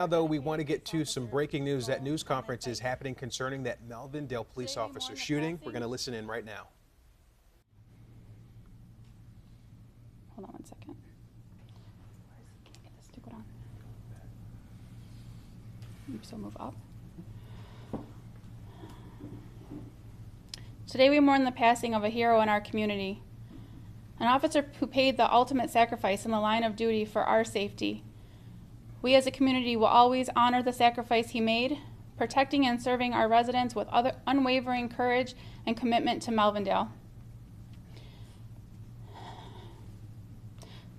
Now, though, we want to get to some breaking news. That news conference is happening concerning that Melvindale police officer shooting. We're going to listen in right now. Hold on one second. Can you get this to go down? So move up. Today we mourn the passing of a hero in our community, an officer who paid the ultimate sacrifice in the line of duty for our safety. We as a community will always honor the sacrifice he made, protecting and serving our residents with unwavering courage and commitment to Melvindale.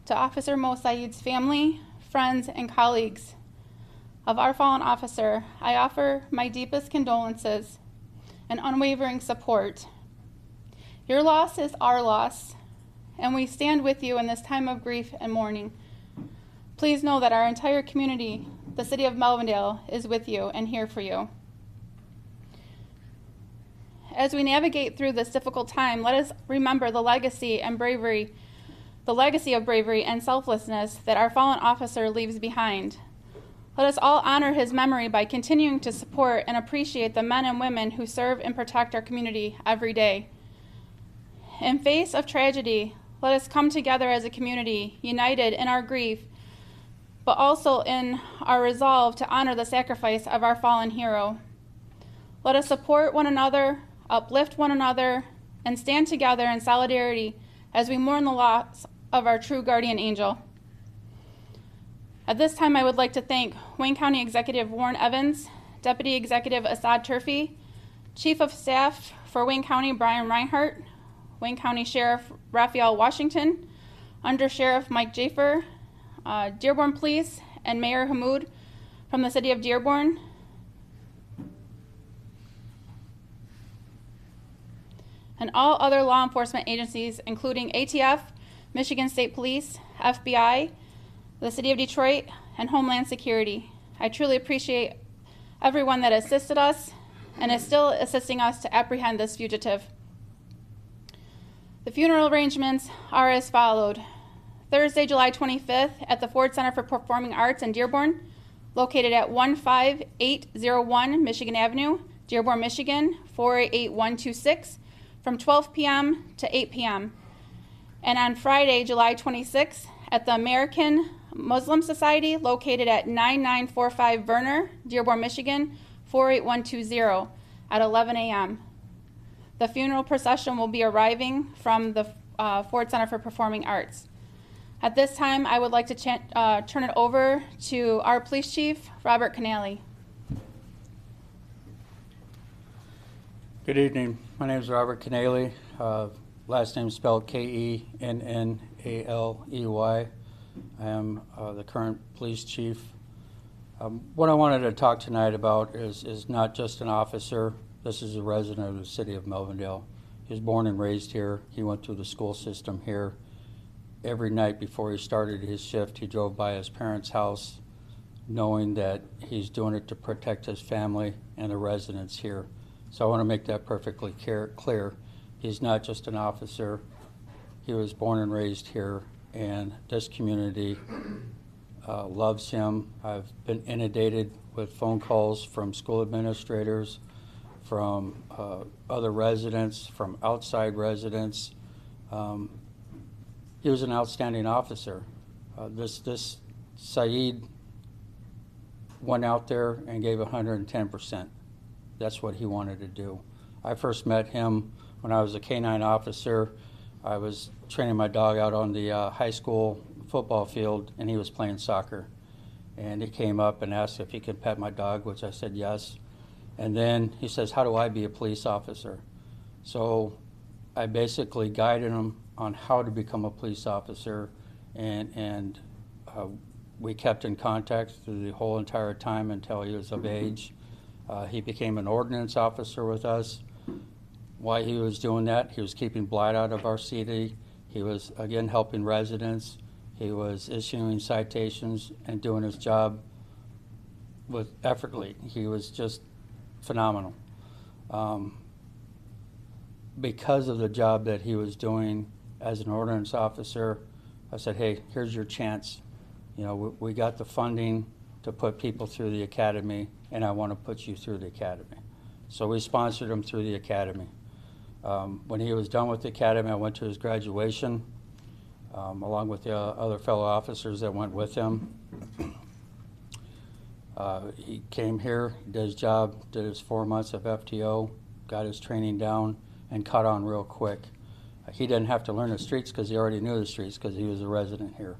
To Officer Mosa Said's family, friends, and colleagues of our fallen officer, I offer my deepest condolences and unwavering support. Your loss is our loss, and we stand with you in this time of grief and mourning. Please know that our entire community, the city of Melvindale, is with you and here for you. As we navigate through this difficult time, let us remember the legacy of bravery and selflessness that our fallen officer leaves behind. Let us all honor his memory by continuing to support and appreciate the men and women who serve and protect our community every day. In face of tragedy, let us come together as a community, united in our grief, but also in our resolve to honor the sacrifice of our fallen hero. Let us support one another, uplift one another, and stand together in solidarity as we mourn the loss of our true guardian angel. At this time, I would like to thank Wayne County Executive Warren Evans, Deputy Executive Assad Turfy, Chief of Staff for Wayne County Brian Reinhart, Wayne County Sheriff Raphael Washington, Under Sheriff Mike Jafer, Dearborn Police, and Mayor Hamoud from the city of Dearborn. And all other law enforcement agencies, including ATF, Michigan State Police, FBI, the city of Detroit, and Homeland Security. I truly appreciate everyone that assisted us and is still assisting us to apprehend this fugitive. The funeral arrangements are as followed. Thursday, July 25th at the Ford Center for Performing Arts in Dearborn, located at 15801 Michigan Avenue, Dearborn, Michigan, 48126, from 12 p.m. to 8 p.m. And on Friday, July 26th at the American Muslim Society, located at 9945 Verner, Dearborn, Michigan, 48120, at 11 a.m. The funeral procession will be arriving from the Ford Center for Performing Arts. At this time, I would like to turn it over to our police chief, Robert Canale. Good evening. My name is Robert Canale. Last name spelled K-E-N-N-A-L-E-Y. I am the current police chief. What I wanted to talk tonight about is not just an officer. This is a resident of the city of Melvindale. He was born and raised here. He went through the school system here. Every night before he started his shift, he drove by his parents' house knowing that he's doing it to protect his family and the residents here. So I want to make that perfectly clear. He's not just an officer. He was born and raised here, and this community loves him. I've been inundated with phone calls from school administrators, from other residents, from outside residents. He was an outstanding officer. This Said went out there and gave 110%. That's what he wanted to do. I first met him when I was a K-9 officer. I was training my dog out on the high school football field, and he was playing soccer. And he came up and asked if he could pet my dog, which I said yes. And then he says, how do I be a police officer? So I basically guided him on how to become a police officer, and we kept in contact through the whole entire time until he was of age. He became an ordnance officer with us. Why he was doing that, he was keeping blight out of our city. He was, again, helping residents. He was issuing citations and doing his job with effortlessly. He was just phenomenal. Because of the job that he was doing as an ordnance officer, I said, hey, here's your chance. You know, we got the funding. to put people through the academy, and I want to put you through the academy. So we sponsored him through the academy. When he was done with the academy, I went to his graduation, along with the other fellow officers that went with him. He came here, did his job, did his 4 months of FTO, got his training down, and caught on real quick. He didn't have to learn the streets because he already knew the streets because he was a resident here.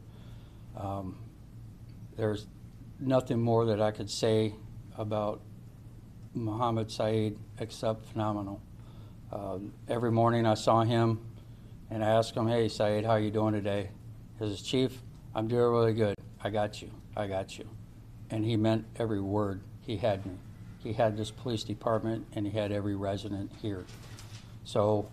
There's nothing more that I could say about Mohamed Said except phenomenal. Every morning I saw him and I asked him, "Hey Said, how you doing today?" He says, "Chief, I'm doing really good. I got you. I got you." And he meant every word. He had me. He had this police department and he had every resident here. So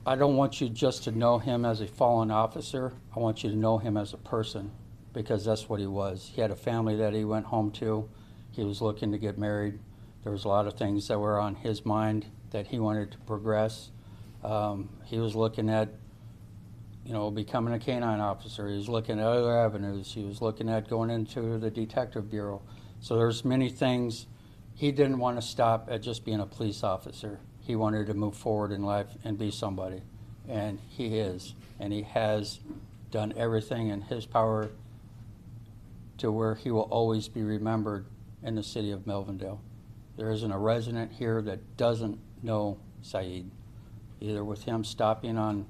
I don't want you just to know him as a fallen officer. I want you to know him as a person, because that's what he was. He had a family that he went home to. He was looking to get married. There was a lot of things that were on his mind that he wanted to progress. He was looking at, becoming a canine officer. He was looking at other avenues. He was looking at going into the detective bureau. So there's many things. He didn't want to stop at just being a police officer. He wanted to move forward in life and be somebody. And he is. And he has done everything in his power to where he will always be remembered in the city of Melvindale. There isn't a resident here that doesn't know Said, either with him stopping on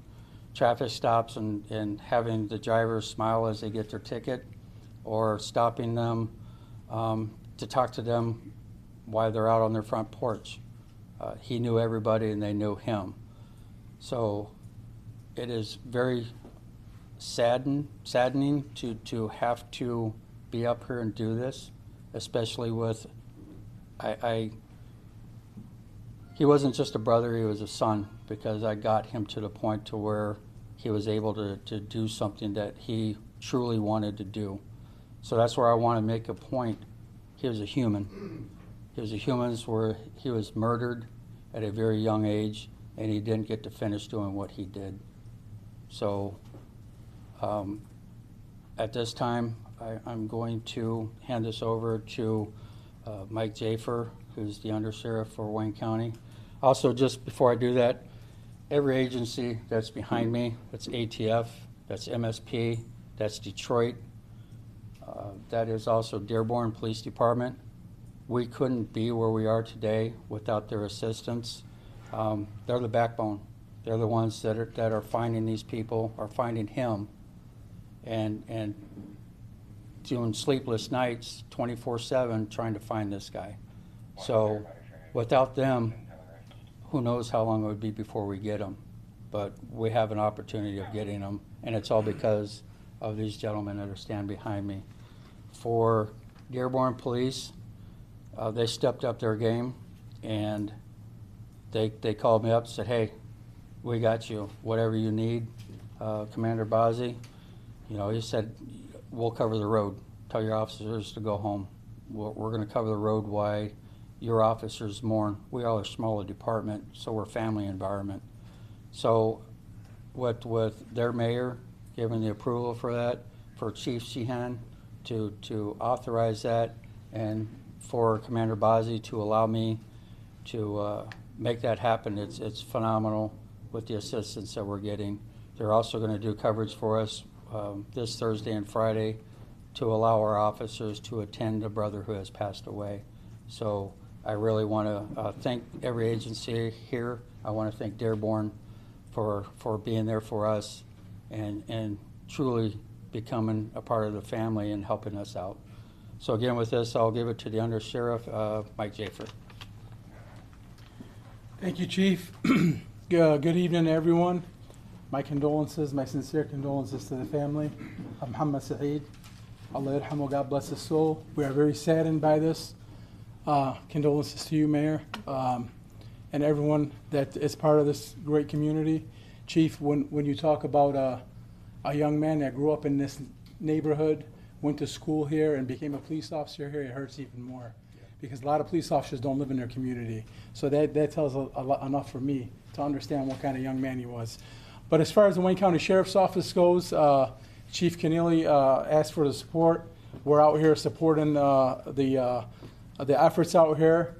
traffic stops and having the drivers smile as they get their ticket, or stopping them to talk to them while they're out on their front porch. He knew everybody and they knew him. So it is very saddening to have to be up here and do this, especially with, he wasn't just a brother, he was a son, because I got him to the point to where he was able to do something that he truly wanted to do. So that's where I want to make a point. He was a human. He was a human where he was murdered at a very young age, and he didn't get to finish doing what he did. So at this time, I'm going to hand this over to Mike Jafer, who's the undersheriff for Wayne County. Also, just before I do that, every agency that's behind me, that's ATF, that's MSP, that's Detroit, that is also Dearborn Police Department. We couldn't be where we are today without their assistance. They're the backbone. They're the ones that are finding these people, are finding him, and doing sleepless nights 24/7 trying to find this guy. So without them, who knows how long it would be before we get him. But we have an opportunity of getting him, and it's all because of these gentlemen that are standing behind me. For Dearborn Police, they stepped up their game, and they called me up and said, "Hey, we got you, whatever you need." Commander Bazzi, he said, "We'll cover the road. Tell your officers to go home. We're going to cover the road while your officers mourn." We are a smaller department, so we're a family environment. So with their mayor giving the approval for that, for Chief Sheehan to authorize that, and for Commander Bazzi to allow me to make that happen, it's phenomenal with the assistance that we're getting. They're also going to do coverage for us this Thursday and Friday to allow our officers to attend a brother who has passed away. So I really want to thank every agency here. I want to thank Dearborn for being there for us and truly becoming a part of the family and helping us out. So again, with this, I'll give it to the Undersheriff, Mike Jafer. Thank you, Chief. Good evening, everyone. My condolences, my sincere condolences to the family of Mohamed Said. Allah yarhamu, God bless his soul. We are very saddened by this. Condolences to you, Mayor, and everyone that is part of this great community. Chief, when you talk about a young man that grew up in this neighborhood, went to school here, and became a police officer here, it hurts even more. Because a lot of police officers don't live in their community. So that tells enough for me to understand what kind of young man he was. But as far as the Wayne County Sheriff's Office goes, Chief Keneally asked for the support. we're out here supporting the efforts out here.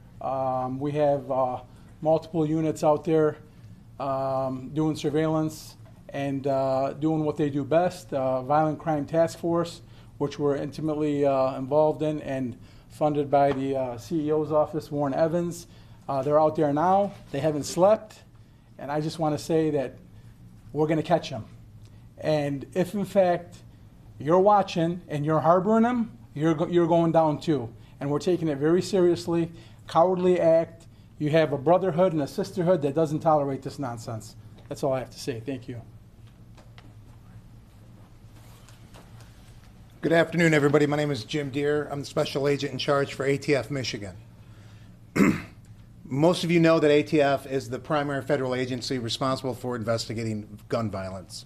We have multiple units out there doing surveillance and doing what they do best. Violent Crime Task Force, which we're intimately involved in and funded by the CEO's office, Warren Evans. They're out there now. They haven't slept. And I just want to say that we're going to catch them. And if, in fact, you're watching and you're harboring them, you're going down too. And we're taking it very seriously. Cowardly act. You have a brotherhood and a sisterhood that doesn't tolerate this nonsense. That's all I have to say. Thank you. Good afternoon, everybody. My name is Jim Deere. I'm the special agent in charge for ATF Michigan. Most of you know that ATF is the primary federal agency responsible for investigating gun violence.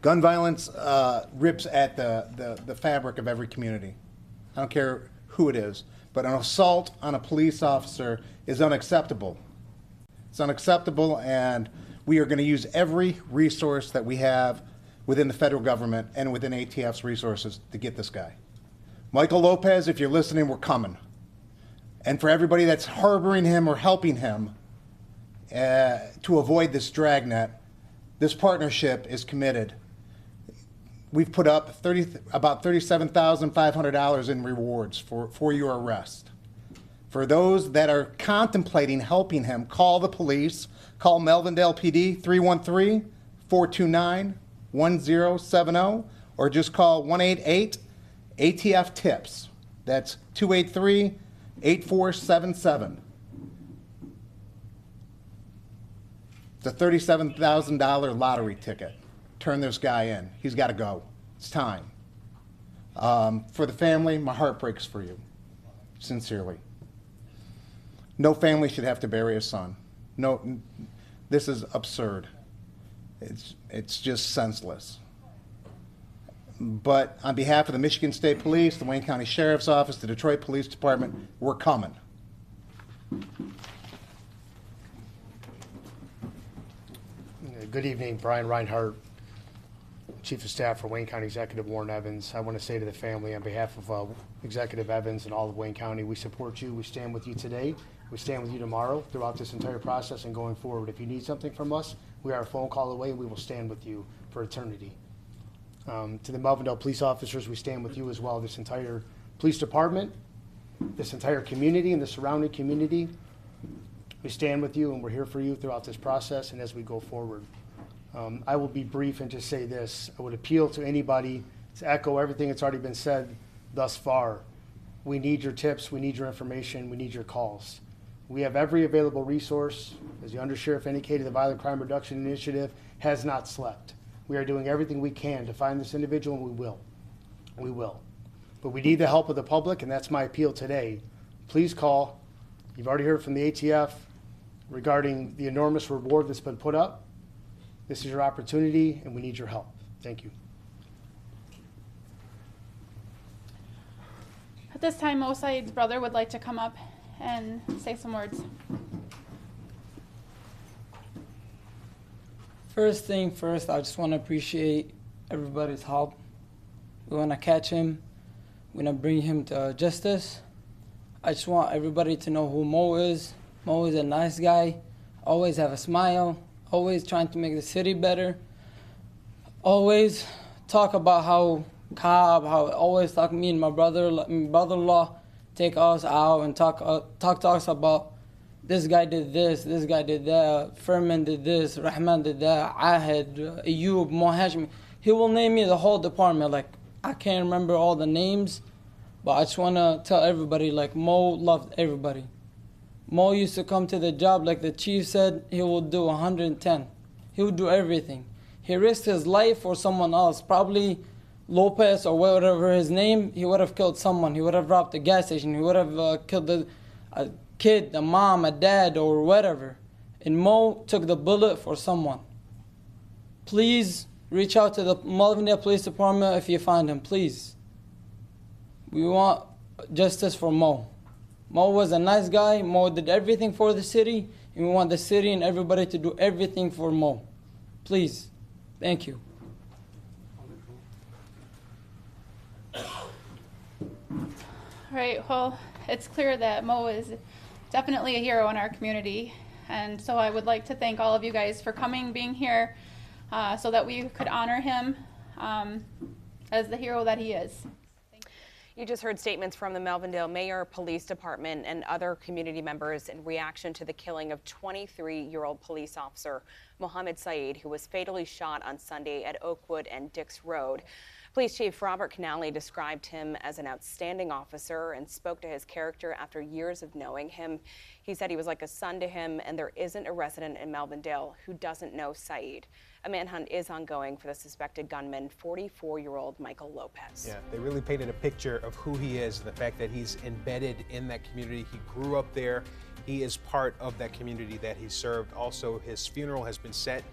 Gun violence rips at the fabric of every community. I don't care who it is, but an assault on a police officer is unacceptable. It's unacceptable, and we are going to use every resource that we have within the federal government and within ATF's resources to get this guy. Michael Lopez, if you're listening, we're coming. And for everybody that's harboring him or helping him to avoid this dragnet, this partnership is committed. We've put up about $37,500 in rewards for your arrest. For those that are contemplating helping him, call the police. Call Melvindale PD 313-429-1070 or just call 188-ATF-TIPS. That's 283-8477. It's a $37,000 lottery ticket. Turn this guy in. He's got to go. It's time. For the family, my heart breaks for you, sincerely. No family should have to bury a son. No, this is absurd. It's just senseless. But on behalf of the Michigan State Police, the Wayne County Sheriff's Office, the Detroit Police Department, we're coming. Good evening, Brian Reinhardt, Chief of Staff for Wayne County Executive Warren Evans. I want to say to the family on behalf of Executive Evans and all of Wayne County, we support you. We stand with you today. We stand with you tomorrow throughout this entire process and going forward. If you need something from us, we are a phone call away and we will stand with you for eternity. To the Melvindale police officers, we stand with you as well. This entire police department, this entire community and the surrounding community, we stand with you and we're here for you throughout this process and as we go forward. I will be brief and just say this. I would appeal to anybody to echo everything that's already been said thus far. We need your tips, we need your information, we need your calls. We have every available resource. As the Undersheriff indicated, the Violent Crime Reduction Initiative has not slept. We are doing everything we can to find this individual, and we will. We will. But we need the help of the public, and that's my appeal today. Please call. You've already heard from the ATF regarding the enormous reward that's been put up. This is your opportunity, and we need your help. Thank you. At this time, Mosa's brother would like to come up and say some words. First thing first, I just want to appreciate everybody's help. We want to catch him. We're going to bring him to justice. I just want everybody to know who Mo is. Mo is a nice guy, always have a smile, always trying to make the city better. Always talk about how always talk me and my brother-in-law take us out and talk to us about this guy did this guy did that, Furman did this, Rahman did that, Ahad, Ayub, Mohashmi. He will name me the whole department. Like, I can't remember all the names, but I just want to tell everybody, like, Mo loved everybody. Mo used to come to the job, like the chief said, he will do 110. He would do everything. He risked his life for someone else. Probably Lopez or whatever his name, he would have killed someone. He would have robbed a gas station. He would have killed a kid, a mom, a dad, or whatever. And Mo took the bullet for someone. Please reach out to the Melvindale Police Department if you find him, please. We want justice for Mo. Mo was a nice guy. Mo did everything for the city. And we want the city and everybody to do everything for Mo. Please. Thank you. Right, well, it's clear that Mo is definitely a hero in our community. And so I would like to thank all of you guys for coming, being here, so that we could honor him as the hero that he is. You just heard statements from the Melvindale Mayor, Police Department, and other community members in reaction to the killing of 23-year-old police officer Mohamed Said, who was fatally shot on Sunday at Oakwood and Dix Road. Police Chief Robert Canale described him as an outstanding officer and spoke to his character after years of knowing him. He said he was like a son to him, and there isn't a resident in Melvindale who doesn't know Said. A manhunt is ongoing for the suspected gunman, 44-year-old Michael Lopez. Yeah, they really painted a picture of who he is and the fact that he's embedded in that community. He grew up there. He is part of that community that he served. Also, his funeral has been set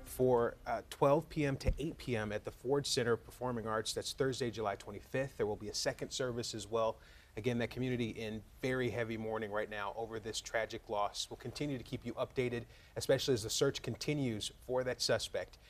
for 12 p.m. to 8 p.m. at the Ford Center Performing Arts. That's Thursday, July 25th. There will be a second service as well. Again, that community in very heavy mourning right now over this tragic loss. We'll continue to keep you updated, especially as the search continues for that suspect.